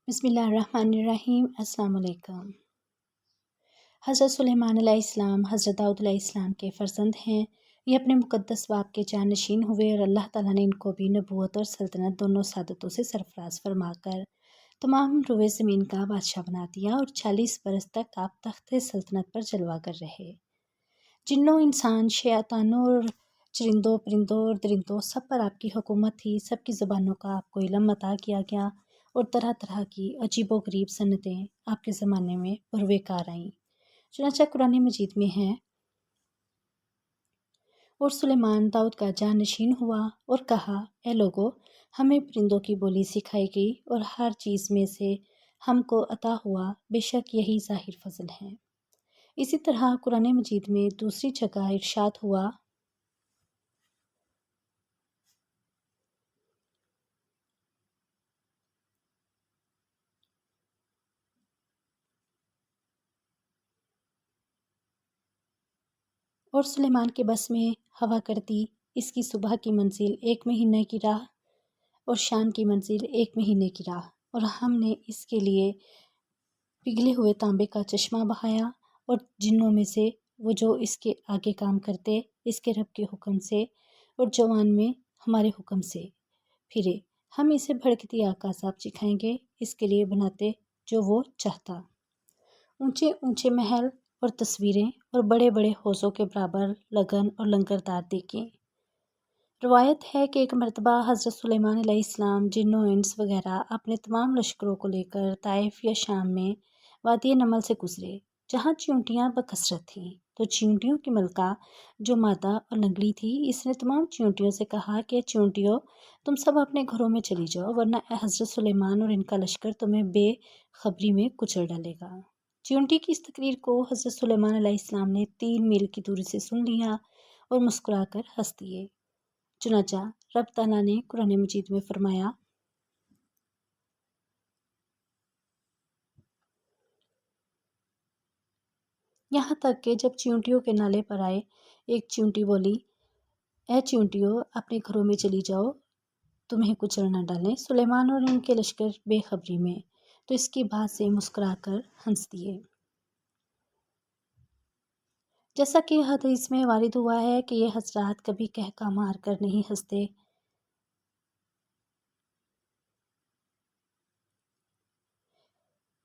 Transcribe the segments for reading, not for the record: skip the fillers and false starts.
بسم اللہ الرحمن الرحیم۔ السلام علیکم۔ حضرت سلیمان علیہ السلام حضرت داؤد علیہ السلام کے فرزند ہیں۔ یہ اپنے مقدس باپ کے جانشین ہوئے اور اللہ تعالیٰ نے ان کو بھی نبوت اور سلطنت دونوں سعادتوں سے سرفراز فرما کر تمام روئے زمین کا بادشاہ بنا دیا اور 40 برس تک آپ تخت سلطنت پر جلوہ کر رہے۔ جنوں، انسان، شیاطانوں اور چرندوں، پرندوں اور درندوں سب پر آپ کی حکومت تھی۔ سب کی زبانوں کا آپ کو علم عطا کیا گیا اور طرح طرح کی عجیب و غریب سنتیں آپ کے زمانے میں بروے کار آئیں۔ چنانچہ قرآن مجید میں ہے، اور سلیمان داؤد کا جانشین ہوا اور کہا، اے لوگو، ہمیں پرندوں کی بولی سکھائی گئی اور ہر چیز میں سے ہم کو عطا ہوا، بے شک یہی ظاہر فضل ہے۔ اسی طرح قرآن مجید میں دوسری جگہ ارشاد ہوا، اور سلیمان کے بس میں ہوا کرتی، اس کی صبح کی منزل 1 مہینے کی راہ اور شام کی منزل 1 مہینے کی راہ، اور ہم نے اس کے لیے پگھلے ہوئے تانبے کا چشمہ بہایا، اور جنوں میں سے وہ جو اس کے آگے کام کرتے، اس کے رب کے حکم سے اور جوان میں ہمارے حکم سے پھرے، ہم اسے بھڑکتی آگ کا عذاب چکھائیں گے، اس کے لیے بناتے جو وہ چاہتا۔ اونچے اونچے محل اور تصویریں اور بڑے بڑے حوضوں کے برابر لگن اور لنگردار دیکھیں۔ روایت ہے کہ ایک مرتبہ حضرت سلیمان علیہ السلام جن و انس وغیرہ اپنے تمام لشکروں کو لے کر طائف یا شام میں وادی نمل سے گزرے، جہاں چیونٹیاں بکثرت تھیں۔ تو چیونٹیوں کی ملکہ جو مادہ اور لنگڑی تھی، اس نے تمام چیونٹیوں سے کہا کہ چیونٹیوں، تم سب اپنے گھروں میں چلی جاؤ، ورنہ حضرت سلیمان اور ان کا لشکر تمہیں بے خبری میں کچل ڈالے گا۔ چیونٹی کی اس تقریر کو حضرت سلیمان علیہ السلام نے 3 میل کی دوری سے سن لیا اور مسکرا کر ہنس دیے۔ چنانچہ رب تعالیٰ نے قرآن مجید میں فرمایا، یہاں تک کہ جب چیونٹیوں کے نالے پر آئے، ایک چیونٹی بولی، اے چیونٹیوں، اپنے گھروں میں چلی جاؤ، تمہیں کچل نہ ڈالیں۔ سلیمان اور ان کے لشکر بے خبری میں تو اس کی بات سے مسکرا کر ہنس دیے۔ جیسا کہ حدیث میں وارد ہوا ہے کہ یہ حضرات کبھی کہکا مار کر نہیں ہنستے۔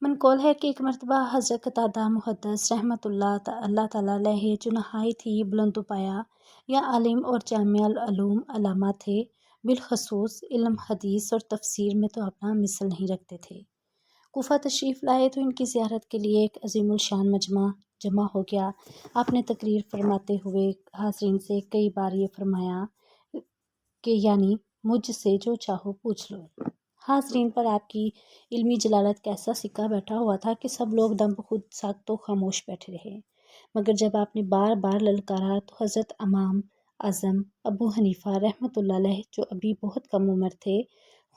منقول ہے کہ ایک مرتبہ حضرت قتادہ محدث رحمۃ اللہ تعالیٰ علیہ، جو نہایت ہی بلند و پایہ یا عالم اور جامع العلوم علامہ تھے، بالخصوص علم حدیث اور تفسیر میں تو اپنا مثل نہیں رکھتے تھے، کوفہ تشریف لائے تو ان کی زیارت کے لیے ایک عظیم الشان مجمع جمع ہو گیا۔ آپ نے تقریر فرماتے ہوئے حاضرین سے کئی بار یہ فرمایا کہ یعنی مجھ سے جو چاہو پوچھ لو۔ حاضرین پر آپ کی علمی جلالت کا ایسا سکہ بیٹھا ہوا تھا کہ سب لوگ دم بخود ساکت و خاموش بیٹھے رہے، مگر جب آپ نے بار بار للکارا تو حضرت امام اعظم ابو حنیفہ رحمۃ اللہ علیہ، جو ابھی بہت کم عمر تھے،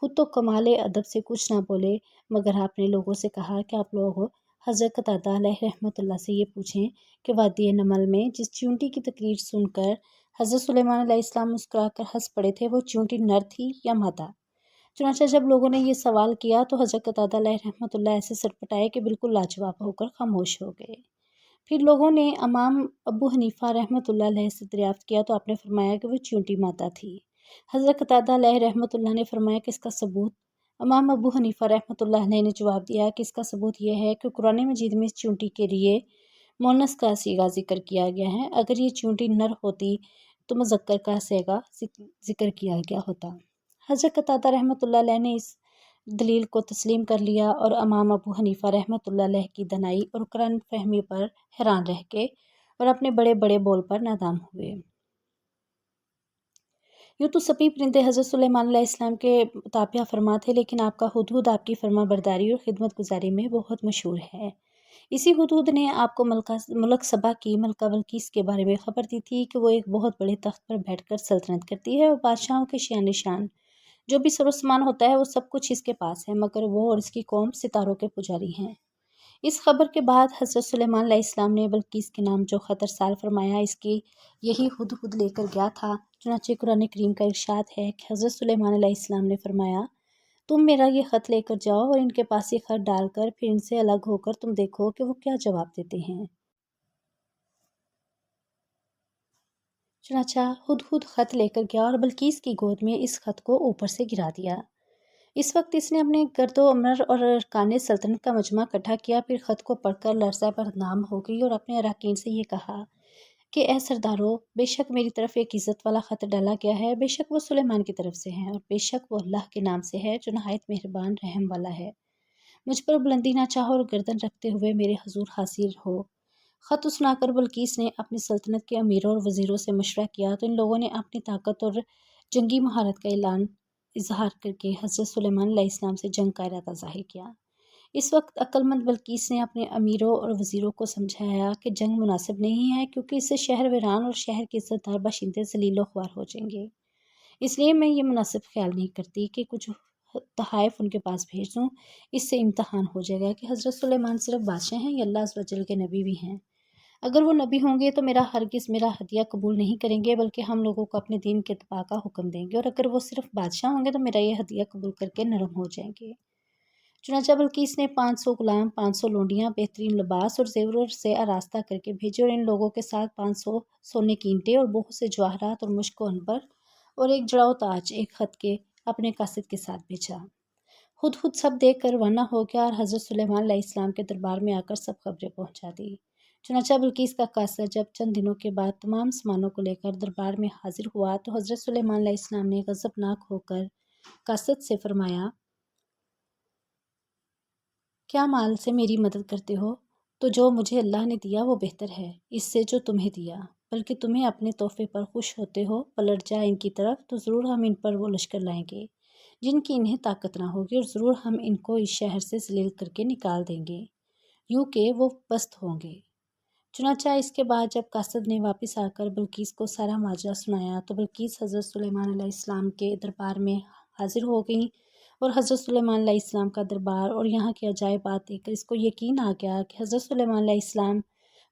خود تو کمال ادب سے کچھ نہ بولے، مگر آپ نے لوگوں سے کہا کہ آپ لوگ حضرت قتادہ علیہ رحمۃ اللہ سے یہ پوچھیں کہ وادی نمل میں جس چیونٹی کی تقریر سن کر حضرت سلیمان علیہ السلام مسکرا کر ہنس پڑے تھے، وہ چیونٹی نر تھی یا مادہ؟ چنانچہ جب لوگوں نے یہ سوال کیا تو حضرت قتادہ علیہ رحمۃ اللہ ایسے سرپٹائے کہ بالکل لاجواب ہو کر خاموش ہو گئے۔ پھر لوگوں نے امام ابو حنیفہ رحمۃ اللہ علیہ سے دریافت کیا تو آپ نے فرمایا کہ وہ چیونٹی مادہ تھی۔ حضرت قتادہ علیہ رحمۃ اللہ نے فرمایا کہ اس کا ثبوت؟ امام ابو حنیفہ رحمۃ اللہ علیہ نے جواب دیا کہ اس کا ثبوت یہ ہے کہ قرآن مجید میں اس چیونٹی کے لیے مؤنث کا صیغہ ذکر کیا گیا ہے، اگر یہ چیونٹی نر ہوتی تو مذکر کا صیغہ ذکر کیا گیا ہوتا۔ حضرت قتادہ رحمۃ اللہ علیہ نے اس دلیل کو تسلیم کر لیا اور امام ابو حنیفہ رحمۃ اللہ علیہ کی دانائی اور قرآن فہمی پر حیران رہ کے اور اپنے بڑے بڑے بول پر نادام ہوئے۔ یوں تو سبھی پرندے حضرت سلیمان علیہ السلام کے تابع فرما تھے، لیکن آپ کا ہدہد آپ کی فرما برداری اور خدمت گزاری میں بہت مشہور ہے۔ اسی ہدہد نے آپ کو ملک سبا کی ملکہ بلقیس کے بارے میں خبر دی تھی کہ وہ ایک بہت بڑے تخت پر بیٹھ کر سلطنت کرتی ہے اور بادشاہوں کے شان نشان جو بھی سر و سامان ہوتا ہے وہ سب کچھ اس کے پاس ہے، مگر وہ اور اس کی قوم ستاروں کے پجاری ہیں۔ اس خبر کے بعد حضرت سلیمان علیہ السلام نے بلقیس کے نام جو خط ارسال فرمایا، اس کی یہی ہدہد لے کر گیا تھا۔ چنانچہ قرآن کریم کا ارشاد ہے کہ حضرت سلیمان علیہ السلام نے فرمایا، تم میرا یہ خط لے کر جاؤ اور ان کے پاس یہ خط ڈال کر پھر ان سے الگ ہو کر تم دیکھو کہ وہ کیا جواب دیتے ہیں۔ چنانچہ ہدہد خط لے کر گیا اور بلقیس کی گود میں اس خط کو اوپر سے گرا دیا۔ اس وقت اس نے اپنے گرد و امر اور ارکان سلطنت کا مجمع اکٹھا کیا، پھر خط کو پڑھ کر لرزہ بدنام ہو گئی اور اپنے اراکین سے یہ کہا کہ اے سردارو، بے شک میری طرف ایک عزت والا خط ڈالا گیا ہے، بے شک وہ سلیمان کی طرف سے ہے اور بے شک وہ اللہ کے نام سے ہے جو نہایت مہربان رحم والا ہے۔ مجھ پر بلندی نہ چاہو اور گردن رکھتے ہوئے میرے حضور حاضر ہو۔ خط سنا کر بلقیس نے اپنی سلطنت کے امیروں اور وزیروں سے مشورہ کیا تو ان لوگوں نے اپنی طاقت اور جنگی مہارت کا اظہار کر کے حضرت سلیمان علیہ السلام سے جنگ کا ارادہ ظاہر کیا۔ اس وقت عقل مند بلقیس نے اپنے امیروں اور وزیروں کو سمجھایا کہ جنگ مناسب نہیں ہے، کیونکہ اس سے شہر ویران اور شہر کے عزت دار باشندے ذلیل و خوار ہو جائیں گے۔ اس لیے میں یہ مناسب خیال نہیں کرتی کہ کچھ تحائف ان کے پاس بھیج دوں۔ اس سے امتحان ہو جائے گا کہ حضرت سلیمان صرف بادشاہ ہیں یا اللہ عز و جل کے نبی بھی ہیں۔ اگر وہ نبی ہوں گے تو ہرگز میرا ہدیہ قبول نہیں کریں گے، بلکہ ہم لوگوں کو اپنے دین کے اتباع کا حکم دیں گے، اور اگر وہ صرف بادشاہ ہوں گے تو میرا یہ ہدیہ قبول کر کے نرم ہو جائیں گے۔ چنانچہ بلقیس نے 500 غلام، 500 لونڈیاں، بہترین لباس اور زیوروں سے آراستہ کر کے بھیجے، اور ان لوگوں کے ساتھ 500 سونے کی اینٹیں اور بہت سے جواہرات اور مشک و عنبر اور ایک جڑاؤ تاج ایک خط کے اپنے قاصد کے ساتھ بھیجا۔ ہدہد سب دیکھ کر روانہ ہو گیا اور حضرت سلیمان علیہ السلام کے دربار میں آ کر سب خبریں پہنچا دی۔ چنانچہ بلقیس کا قاصد جب چند دنوں کے بعد تمام سامانوں کو لے کر دربار میں حاضر ہوا تو حضرت سلیمان علیہ السلام نے غضبناک ہو کر قاصد سے فرمایا، کیا مال سے میری مدد کرتے ہو؟ تو جو مجھے اللہ نے دیا وہ بہتر ہے اس سے جو تمہیں دیا، بلکہ تمہیں اپنے تحفے پر خوش ہوتے ہو، پلٹ جائے ان کی طرف تو ضرور ہم ان پر وہ لشکر لائیں گے جن کی انہیں طاقت نہ ہوگی، اور ضرور ہم ان کو اس شہر سے ذلیل کر کے نکال دیں گے، یوں کہ وہ پست ہوں گے۔ چنانچہ اس کے بعد جب قاصد نے واپس آ کر بلقیس کو سارا ماجرا سنایا تو بلقیس حضرت سلیمان علیہ السلام کے دربار میں حاضر ہو گئیں، اور حضرت سلیمان علیہ السلام کا دربار اور یہاں کی عجائبات دیکھ کر اس کو یقین آ گیا کہ حضرت سلیمان علیہ السلام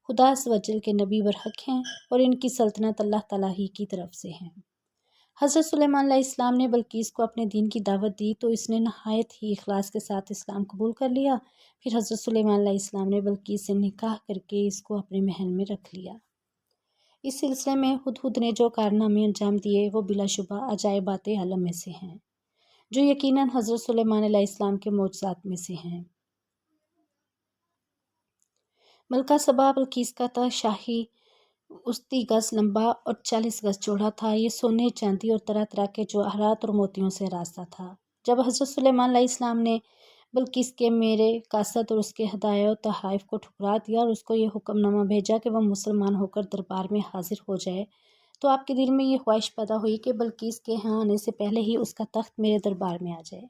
خدا عز و جل کے نبی برحق ہیں اور ان کی سلطنت اللہ تعالیٰ ہی کی طرف سے ہیں۔ حضرت سلیمان علیہ السلام نے بلقیس کو اپنے دین کی دعوت دی تو اس نے نہایت ہی اخلاص کے ساتھ اسلام قبول کر لیا۔ پھر حضرت سلیمان علیہ السلام نے بلقیس سے نکاح کر کے اس کو اپنے محل میں رکھ لیا۔ اس سلسلے میں ہدہد نے جو کارنامے انجام دیے وہ بلا شبہ عجائبات عالم میں سے ہیں، جو یقیناً حضرت سلیمان علیہ السلام کے معجزات میں سے ہیں۔ ملکہ سبا بلقیس کا تخت شاہی 29 گز لمبا اور 40 گز چوڑا تھا۔ یہ سونے، چاندی اور طرح طرح کے جواہرات اور موتیوں سے آراستہ تھا۔ جب حضرت سلیمان علیہ السلام نے بلقیس کے میرے قاصد اور اس کے ہدایہ و تحائف کو ٹھکرا دیا اور اس کو یہ حکم نامہ بھیجا کہ وہ مسلمان ہو کر دربار میں حاضر ہو جائے، تو آپ کے دل میں یہ خواہش پیدا ہوئی کہ بلقیس کے ہاں آنے سے پہلے ہی اس کا تخت میرے دربار میں آ جائے۔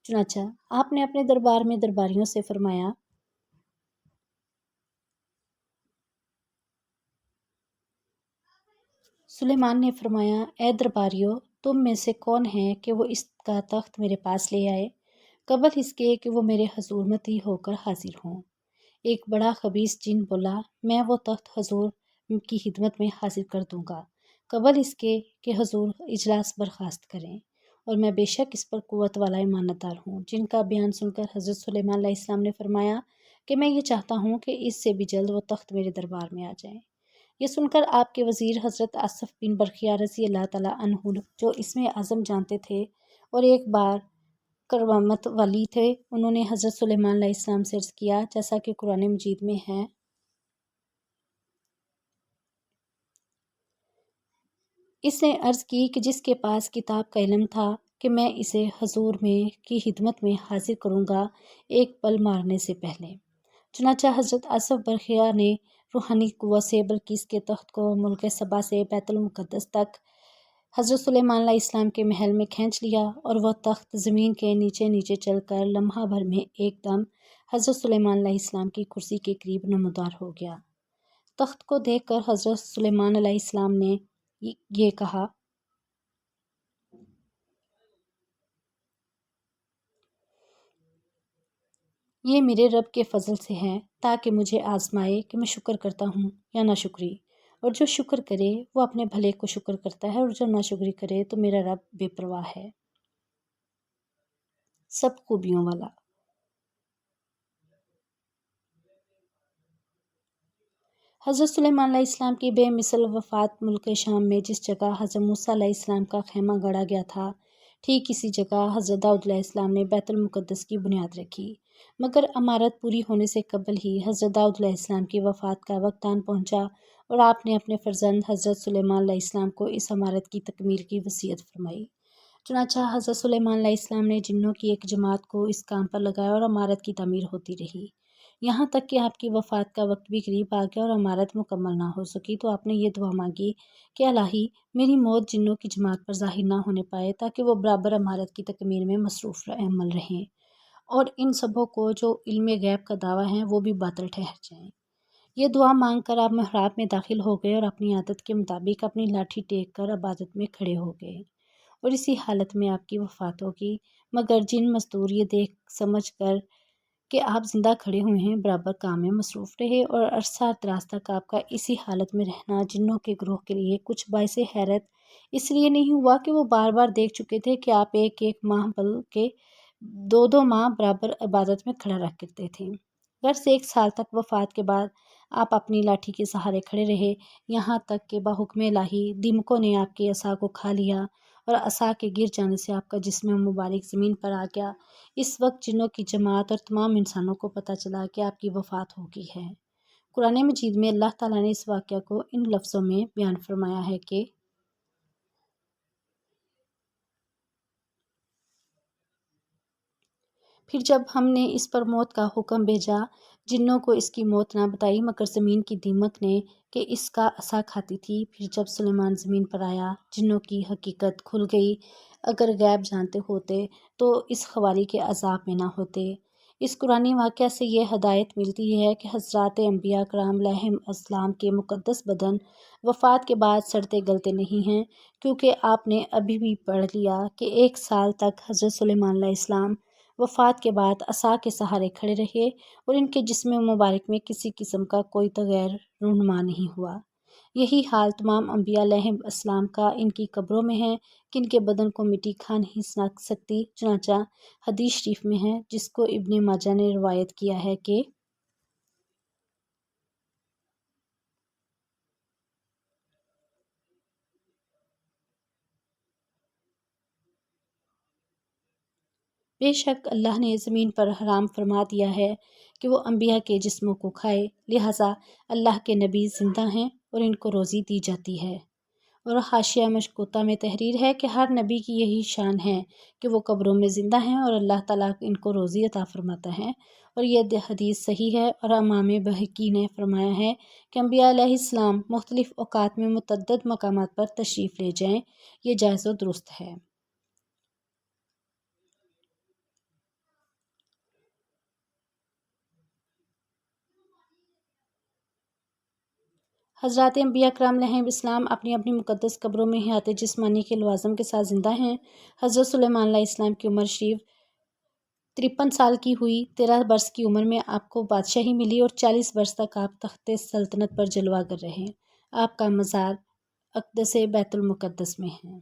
چنانچہ آپ نے اپنے دربار میں درباریوں سے فرمایا، سلیمان نے فرمایا، اے درباریوں، تم میں سے کون ہے کہ وہ اس کا تخت میرے پاس لے آئے قبل اس کے کہ وہ میرے حضور متی ہو کر حاضر ہوں؟ ایک بڑا خبیث جن بولا، میں وہ تخت حضور کی خدمت میں حاضر کر دوں گا قبل اس کے کہ حضور اجلاس برخاست کریں، اور میں بے شک اس پر قوت والا ایمانت دار ہوں۔ جن کا بیان سن کر حضرت سلیمان علیہ السلام نے فرمایا کہ میں یہ چاہتا ہوں کہ اس سے بھی جلد وہ تخت میرے دربار میں آ جائے۔ یہ سن کر آپ کے وزیر حضرت آصف بن برخیا رضی اللہ تعالیٰ عنہ، جو اسم اعظم جانتے تھے اور ایک بار کرامت والی تھے، انہوں نے حضرت سلیمان علیہ السلام سے عرض کیا، جیسا کہ قرآن مجید میں ہے، اس نے عرض کی کہ جس کے پاس کتاب کا علم تھا کہ میں اسے حضور میں کی خدمت میں حاضر کروں گا ایک پل مارنے سے پہلے۔ چنانچہ حضرت آصف برخیا نے روحانی قوت سے بلقیس کے تخت کو ملک سبا سے بیت المقدس تک حضرت سلیمان علیہ السلام کے محل میں کھینچ لیا، اور وہ تخت زمین کے نیچے نیچے چل کر لمحہ بھر میں ایک دم حضرت سلیمان علیہ السلام کی کرسی کے قریب نمودار ہو گیا۔ تخت کو دیکھ کر حضرت سلیمان علیہ السلام نے یہ کہا، یہ میرے رب کے فضل سے ہے تاکہ مجھے آزمائے کہ میں شکر کرتا ہوں یا ناشکری، اور جو شکر کرے وہ اپنے بھلے کو شکر کرتا ہے، اور جو ناشکری کرے تو میرا رب بے پرواہ ہے۔ سب خوبیوں والا۔ حضرت سلیمان علیہ السلام کی بے مثل وفات ملک شام میں جس جگہ حضرت موسیٰ علیہ السلام کا خیمہ گڑا گیا تھا، ٹھیک اسی جگہ حضرت داؤد علیہ السلام نے بیت المقدس کی بنیاد رکھی، مگر عمارت پوری ہونے سے قبل ہی حضرت داؤد علیہ السلام کی وفات کا وقت آن پہنچا اور آپ نے اپنے فرزند حضرت سلیمان علیہ السلام کو اس عمارت کی تکمیل کی وصیت فرمائی۔ چنانچہ حضرت سلیمان علیہ السلام نے جنوں کی ایک جماعت کو اس کام پر لگایا اور عمارت کی تعمیر ہوتی رہی، یہاں تک کہ آپ کی وفات کا وقت بھی قریب آ گیا اور عمارت مکمل نہ ہو سکی تو آپ نے یہ دعا مانگی کہ الہی میری موت جنوں کی جماعت پر ظاہر نہ ہونے پائے، تاکہ وہ برابر عمارت کی تکمیل میں مصروف عمل رہیں اور ان سبوں کو جو علم غیب کا دعویٰ ہیں وہ بھی باطل ٹھہر جائیں۔ یہ دعا مانگ کر آپ محراب میں داخل ہو گئے اور اپنی عادت کے مطابق اپنی لاٹھی ٹیک کر عبادت میں کھڑے ہو گئے اور اسی حالت میں آپ کی وفات ہوگی، مگر جن مزدور یہ دیکھ سمجھ کر کہ آپ زندہ کھڑے ہوئے ہیں برابر کام میں مصروف رہے اور عرصہ دراز تک آپ کا اسی حالت میں رہنا جنوں کے گروہ کے لیے کچھ باعث حیرت اس لیے نہیں ہوا کہ وہ بار بار دیکھ چکے تھے کہ آپ ایک ماہ بلکہ دو ماہ برابر عبادت میں کھڑا رہ کرتے تھے۔ غرض 1 سال تک وفات کے بعد آپ اپنی لاٹھی کے سہارے کھڑے رہے، یہاں تک کہ بحکم الہی دیمکوں نے آپ کے عصا کو کھا لیا اور عصا کے گر جانے سے آپ کا جسم مبارک زمین پر آ گیا۔ اس وقت جنوں کی جماعت اور تمام انسانوں کو پتہ چلا کہ آپ کی وفات ہو گئی ہے۔ قرآن مجید میں اللہ تعالیٰ نے اس واقعہ کو ان لفظوں میں بیان فرمایا ہے کہ پھر جب ہم نے اس پر موت کا حکم بھیجا، جنوں کو اس کی موت نہ بتائی مگر زمین کی دیمک نے کہ اس کا عصا کھاتی تھی۔ پھر جب سلیمان زمین پر آیا، جنوں کی حقیقت کھل گئی، اگر غیب جانتے ہوتے تو اس خواری کے عذاب میں نہ ہوتے۔ اس قرآنی واقعہ سے یہ ہدایت ملتی ہے کہ حضرات انبیاء کرام علیہم السلام کے مقدس بدن وفات کے بعد سڑتے گلتے نہیں ہیں، کیونکہ آپ نے ابھی بھی پڑھ لیا کہ 1 سال تک حضرت سلیمان علیہ السلام وفات کے بعد عصا کے سہارے کھڑے رہے اور ان کے جسم مبارک میں کسی قسم کا کوئی تغیر رونما نہیں ہوا۔ یہی حال تمام انبیاء علیہم السلام کا ان کی قبروں میں ہے کہ ان کے بدن کو مٹی کھا نہیں سکتی، چنانچہ حدیث شریف میں ہے جس کو ابن ماجہ نے روایت کیا ہے کہ بے شک اللہ نے زمین پر حرام فرما دیا ہے کہ وہ انبیاء کے جسموں کو کھائے، لہٰذا اللہ کے نبی زندہ ہیں اور ان کو روزی دی جاتی ہے۔ اور حاشیہ مشکوتہ میں تحریر ہے کہ ہر نبی کی یہی شان ہے کہ وہ قبروں میں زندہ ہیں اور اللہ تعالیٰ ان کو روزی عطا فرماتا ہے، اور یہ حدیث صحیح ہے۔ اور امام بہقی نے فرمایا ہے کہ انبیاء علیہ السلام مختلف اوقات میں متعدد مقامات پر تشریف لے جائیں، یہ جائز و درست ہے۔ حضرات انبیاء کرام علیہم السلام اپنی اپنی مقدس قبروں میں حیات جسمانی کے لوازم کے ساتھ زندہ ہیں۔ حضرت سلیمان علیہ السلام کی عمر شریف 53 سال کی ہوئی، 13 برس کی عمر میں آپ کو بادشاہی ملی اور 40 برس تک آپ تخت سلطنت پر جلوہ گر رہے۔ آپ کا مزار اقدس بیت المقدس میں ہے۔